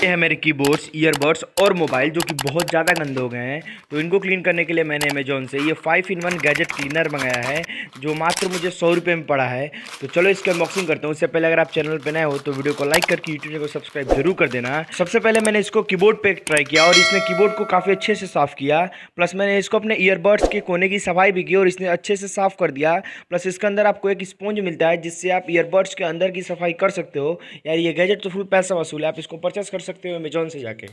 ये है मेरे कीबोर्ड्स, ईयरबड्स और मोबाइल जो कि बहुत ज़्यादा गंदे हो गए हैं। तो इनको क्लीन करने के लिए मैंने अमेजोन से ये 5-in-1 गैजेट क्लीनर मंगाया है जो मात्र मुझे 100 रुपये में पड़ा है। तो चलो इसकी अनबॉक्सिंग करता हूँ। उससे पहले अगर आप चैनल पर नए हो तो वीडियो को लाइक करके यूट्यूब को सब्सक्राइब जरूर कर देना। सबसे पहले मैंने इसको कीबोर्ड पे ट्राई किया और इसने कीबोर्ड को काफ़ी अच्छे से साफ़ किया। प्लस मैंने इसको अपने ईयरबड्स के कोने की सफाई भी की और इसने अच्छे से साफ़ कर दिया। प्लस इसके अंदर आपको एक स्पॉन्ज मिलता है जिससे आप ईयरबड्स के अंदर की सफाई कर सकते हो। यार ये गैजेट तो फुल पैसा वसूल है, आप इसको परचेस कर सकते हो अमेजोन से जाके।